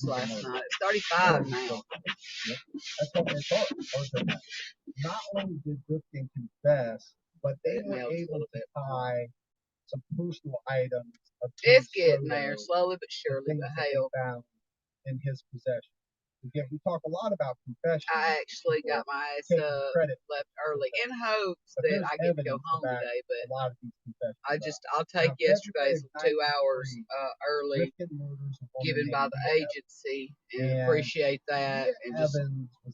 last night. It's 35 now. That's what they thought. Not only did Rifkin confess, but they were able to tie some personal items. It's getting there, slowly but surely, but hell. Found in his possession. Again, we talk a lot about confession. I actually got my ass up, left early, in hopes that I get to go home today, but a lot of these confessions I'll take yesterday's 2 hours early given by the agency and appreciate that and just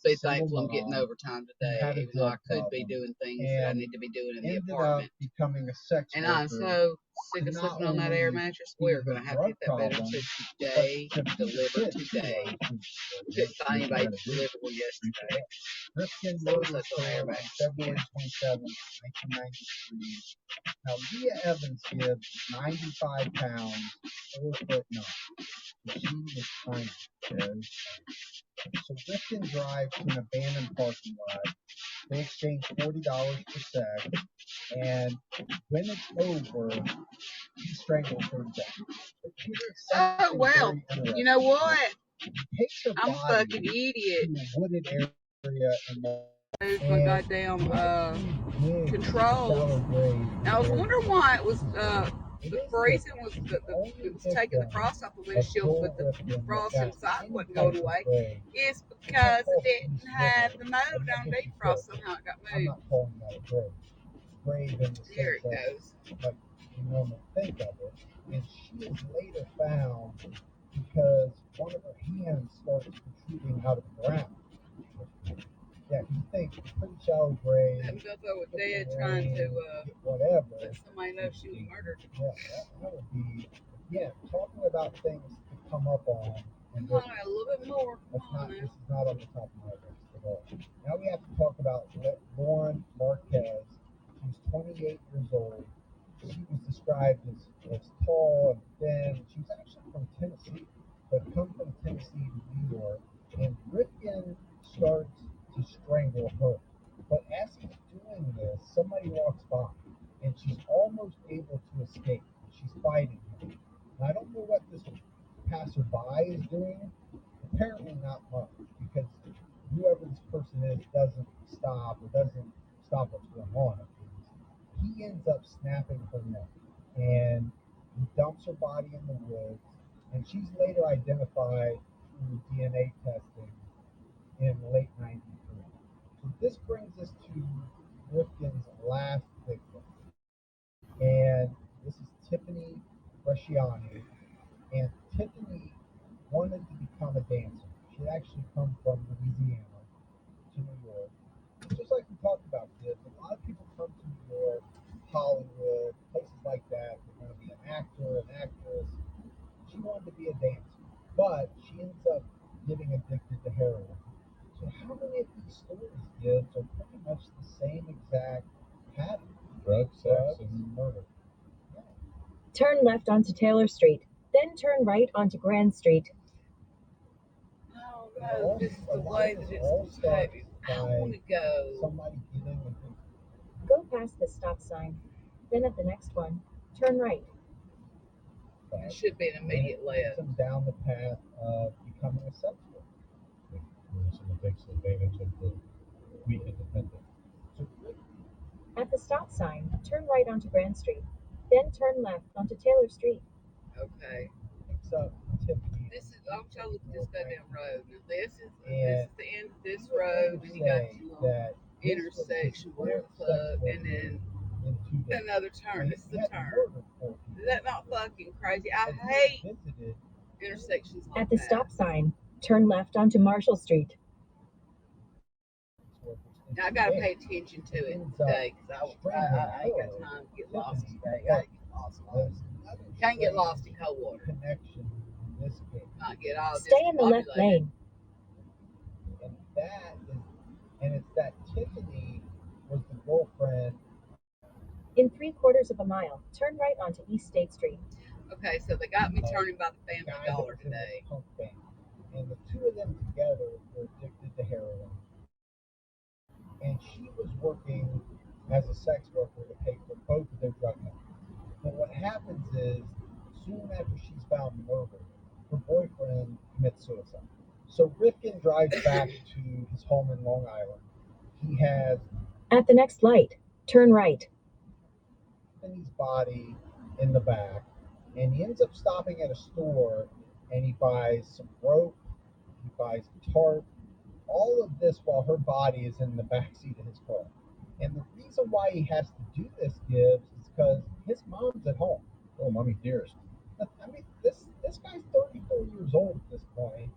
be thankful I'm getting overtime today, even though I could be doing things that I need to be doing in the apartment. And I'm so sick of sleeping on that air mattress. We're going to have to get that better today, delivered today. Couldn't find anybody to deliver one yesterday. So it's like an air mattress. February 27, 1993. Now, Leah Evans gives 95 pounds, 4'9". She is tiny. So Rifkin drives to an abandoned parking lot. They exchange $40 for sex, and when it's over, he strangles her to death. Oh, well, you know what? I'm a fucking idiot. Wooded area Lose my goddamn controls. And I was wondering why it was the freezing was taking the frost off the windshield, but the frost inside wasn't going away. It's because it didn't have the mode on defrost. Somehow it got moved. I'm not calling that a grave. There it goes. Like you normally think of it. And she is later found because one of her hands starts protruding out of the ground. Yeah, you think pretty shallow grave. That motherfucker was dead trying to whatever. Let somebody know she was murdered. Yeah, that would be. Yeah, talking about things to come up on. Come on, a little bit more. This is not on the top of my list at all. Now we have to talk about Lauren Marquez. She was 28 years old. She was described as tall and thin. She was actually from Tennessee, but come from Tennessee to New York. And Rifkin starts to strangle her. But as he's doing this, somebody walks by, and she's almost able to escape. She's fighting him. And I don't know what this passerby is doing. Apparently not much, because whoever this person is doesn't stop what's going on. He ends up snapping her neck, and he dumps her body in the woods, and she's later identified through DNA testing in late 93. So this brings us to Rifkin's last victim, and this is Tiffany Bresciani. And Tiffany wanted to become a dancer. She had actually come from Louisiana to New York. Just like we talked about this, a lot of people come to New York, Hollywood, places like that. They're going to be an actor, an actress. She wanted to be a dancer, but she ends up getting addicted to heroin. So how many of these stories, kids, are pretty much the same exact pattern? Drugs, sex, and murder. Yeah. Turn left onto Taylor Street, then turn right onto Grand Street. Oh, no, this is the way that it's behaving. I want to go. Somebody getting Go past the stop sign. Then at the next one, turn right. It should be an immediate left. Down the path of becoming a sex worker. Someone takes advantage of the weak and dependent. At the stop sign, turn right onto Grand Street. Then turn left onto Taylor Street. Okay. So, Tiffany. I'm trying to look at this goddamn road. Now, this is the end of this road, and you got your little intersection, whatever the fuck, and then another turn. This is the turn. Is that not fucking crazy? I hate intersections like At the stop sign, turn left onto Marshall Street. Now, I gotta pay attention to it today, because I ain't got time to get lost today. I gotta get lost. Can't get lost in cold water. Not get all Stay in the left lane. And it's that Tiffany was the girlfriend. In 3/4 of a mile, turn right onto East State Street. Okay, so they got me turning by the Family Dollar today. And the two of them together were addicted to heroin. And she was working as a sex worker to pay for both of their drug habits. But what happens is, soon after she's found murdered, her boyfriend commits suicide. homicide. So Rifkin drives back to his home in Long Island. He has At the next light, turn right. Tiffany's body in the back, and he ends up stopping at a store, and he buys some rope, he buys a tarp, all of this while her body is in the back seat of his car. And the reason why he has to do this, Gibbs, is because his mom's at home. Oh, mommy dearest. I mean, this guy's 34 years old at this point.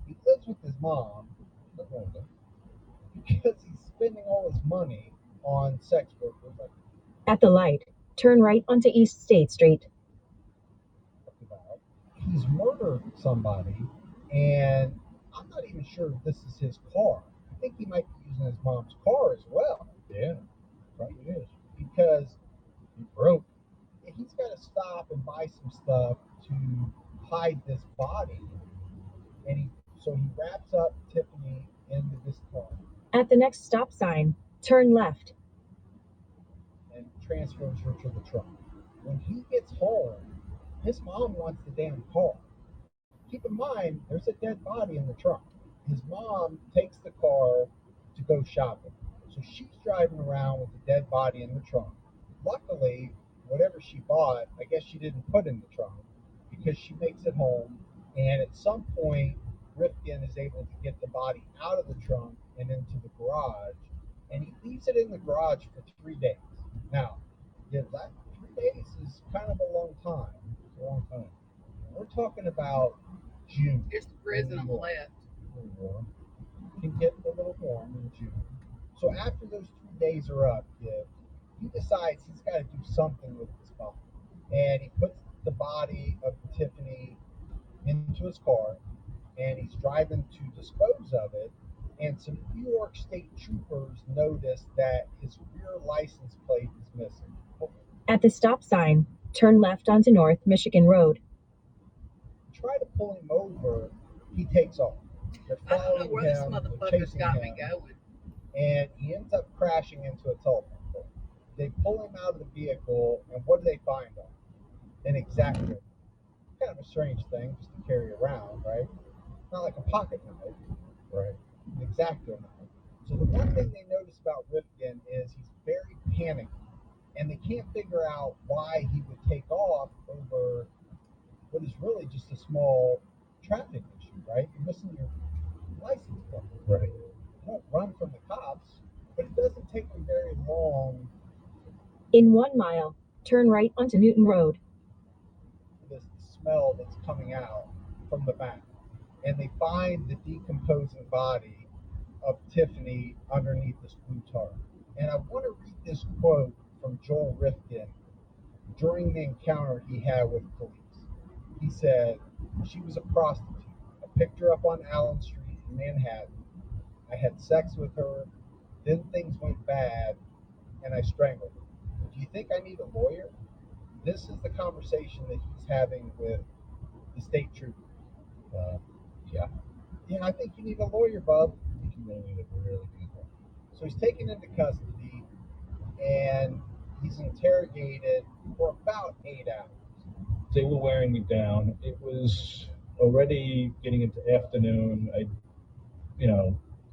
He lives with his mom because he's spending all his money on sex workers. Like At the light, turn right onto East State Street. about. He's murdered somebody, and I'm not even sure if this is his car. I think he might be using his mom's car as well. Yeah, probably is. Because He broke. he's got to stop and buy some stuff to hide this body, and he wraps up Tiffany into this car At the next stop sign, turn left. and transfers her to the trunk. When he gets home, his mom wants the damn car. Keep in mind, there's a dead body in the trunk. His mom takes the car to go shopping. So she's driving around with the dead body in the trunk. Luckily, whatever she bought, I guess she didn't put in the trunk because she makes it home. And at some point, Rifkin is able to get the body out of the trunk and into the garage. And he leaves it in the garage for 3 days. Now, yeah, that 3 days is kind of a long time. It's a long time. We're talking about June. Here's the prison on the left. Warm. Can get a little warm in June. So after those 3 days are up, he decides he's got to do something with this body. And he puts the body of Tiffany into his car, and he's driving to dispose of it. And some New York State troopers notice that his rear license plate is missing. At the stop sign, turn left onto North Michigan Road. Try to pull him over, he takes off. They're I don't know following where this him, they're motherfucker's chasing got me him, going. and he ends up crashing into a telephone pole. They pull him out of the vehicle, and what do they find on him? An exacto. Kind of a strange thing just to carry around, right? Not like a pocket knife, Right. an exacto knife. So the one thing they notice about Rifkin is he's very panicky, and they can't figure out why he would take off over what is really just a small traffic issue, right? You're missing your license plate. Right. You won't run from the cops, but it doesn't take them very long In 1 mile, turn right onto Newton Road. for this smell that's coming out from the back. And they find the decomposing body of Tiffany underneath this blue tarp. And I want to read this quote from Joel Rifkin during the encounter he had with police. He said, "She was a prostitute. I picked her up on Allen Street in Manhattan. I had sex with her. Then things went bad, and I strangled her. Do you think I need a lawyer?" This is the conversation that he's having with the state trooper. Yeah. I think you need a lawyer, bub. I think you really need a really good one. So he's taken into custody, and he's interrogated for about 8 hours. They were wearing me down. It was already getting into afternoon.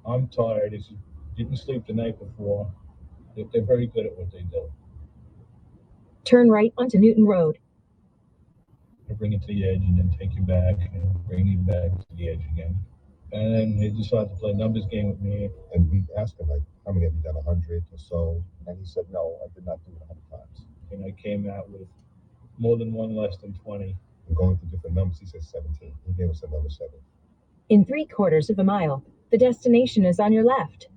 I'm tired. If you didn't sleep the night before, they're very good at what they do. Turn right onto Newton Road. They bring you to the edge and then take you back and bring you back to the edge again. And then they decided to play a numbers game with me. And we asked him, like, how many have you done, 100 or so? And he said, no, I did not do it 100 times. And I came out with more than one less than 20. And going through different numbers, he said 17. He gave us a number 7. In 3/4 of a mile, the destination is on your left.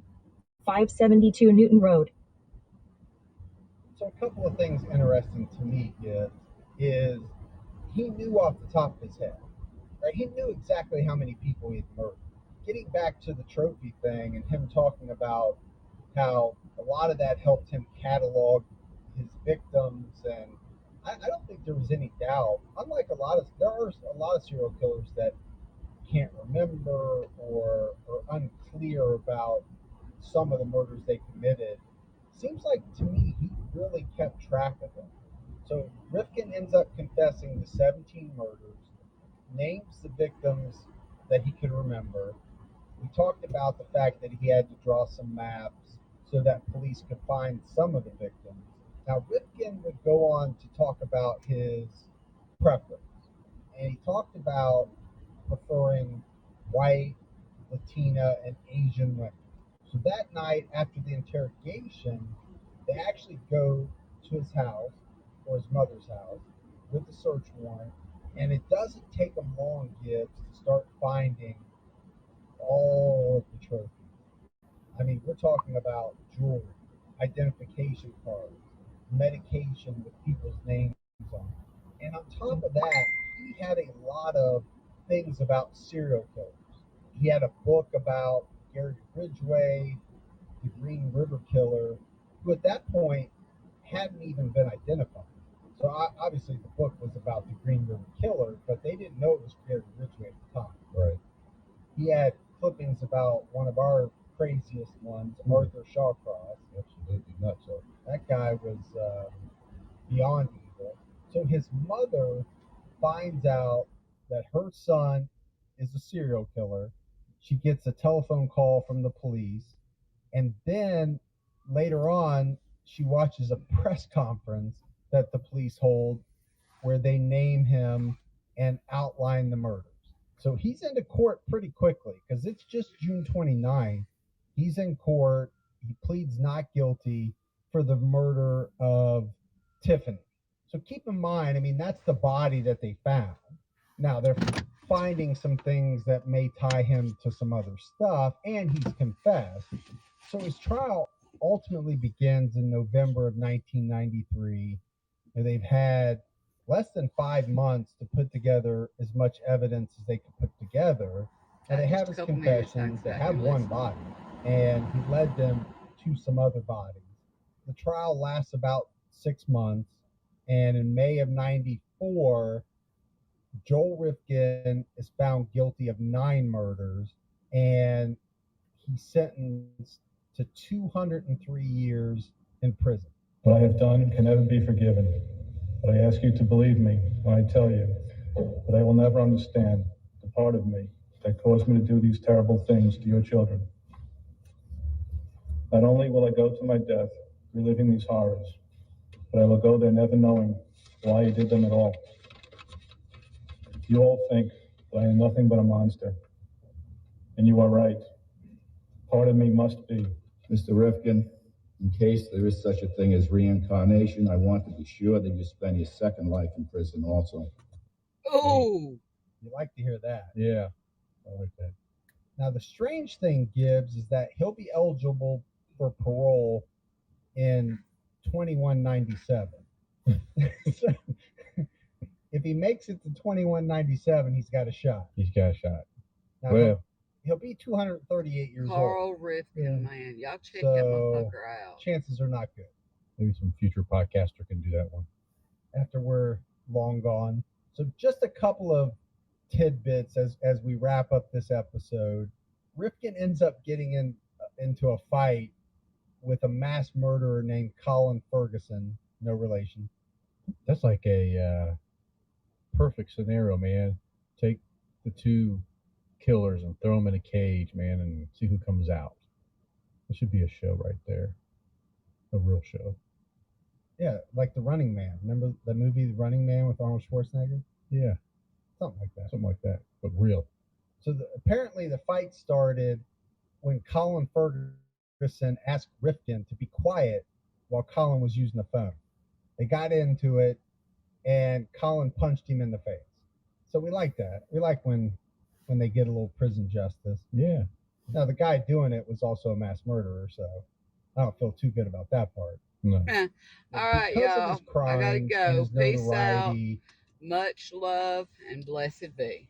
572 Newton Road. So a couple of things interesting to me is he knew off the top of his head, right? He knew exactly how many people he had murdered. Getting back to the trophy thing and him talking about how a lot of that helped him catalog his victims, and I don't think there was any doubt. Unlike there are a lot of serial killers that can't remember or are unclear about some of the murders they committed. Seems like to me he really kept track of them. So Rifkin ends up confessing to 17 murders, names the victims that he could remember. We talked about the fact that he had to draw some maps so that police could find some of the victims. Now, Rifkin would go on to talk about his preference, and he talked about preferring white, Latina, and Asian women. So that night after the interrogation, they actually go to his house, or his mother's house, with the search warrant, and it doesn't take them long, Gibbs, to start finding all of the trophies. I mean, we're talking about jewelry, identification cards, medication with people's names on it. And on top of that, he had a lot of things about serial killers. He had a book about Gary Ridgway, the Green River Killer, who at that point hadn't even been identified. So obviously the book was about the Green River Killer, but they didn't know it was Gary Ridgway at the time. Right. He had clippings about one of our craziest ones, Arthur Shawcross. Absolutely nuts. So That guy was beyond evil. So his mother finds out that her son is a serial killer. She gets a telephone call from the police. And then later on, she watches a press conference that the police hold where they name him and outline the murders. So he's into court pretty quickly because it's just June 29th. He's in court. He pleads not guilty for the murder of Tiffany. So keep in mind, I mean, that's the body that they found. Now they're finding some things that may tie him to some other stuff, and he's confessed. So his trial ultimately begins in November of 1993. And they've had less than 5 months to put together as much evidence as they could put together. And they have his confessions. They have one body, and he led them to some other bodies. The trial lasts about 6 months, and in May of 94, Joel Rifkin is found guilty of 9 murders, and he's sentenced to 203 years in prison. What I have done can never be forgiven, but I ask you to believe me when I tell you that I will never understand the part of me that caused me to do these terrible things to your children. Not only will I go to my death reliving these horrors, but I will go there never knowing why I did them at all. You all think that I am nothing but a monster, and you are right. Part of me must be. Mr. Rifkin, in case there is such a thing as reincarnation, I want to be sure that you spend your second life in prison also. Ooh. You like to hear that. Yeah, I like that. Now, the strange thing, Gibbs, is that he'll be eligible for parole in 2197. So, if he makes it to 2197, he's got a shot. He's got a shot. Now, Well, he'll be 238 years Carl old. Rifkin, man. Y'all check that So, motherfucker out. chances are not good maybe some future podcaster can do that one. after we're long gone. So just a couple of tidbits as we wrap up this episode. Rifkin ends up getting into a fight with a mass murderer named Colin Ferguson, no relation. That's like a perfect scenario, man. Take the two killers and throw them in a cage, man, and see who comes out. It should be a show right there. A real show. Yeah, like The Running Man. Remember the movie The Running Man with Arnold Schwarzenegger? Yeah, Something like that. something like that, but real. So apparently the fight started when Colin Ferguson asked Rifkin to be quiet while Colin was using the phone. They got into it, and Colin punched him in the face. So we like that. We like when they get a little prison justice. Yeah. Now, the guy doing it was also a mass murderer, so I don't feel too good about that part. No. All right, y'all. I gotta go. Peace out. Much love and blessed be.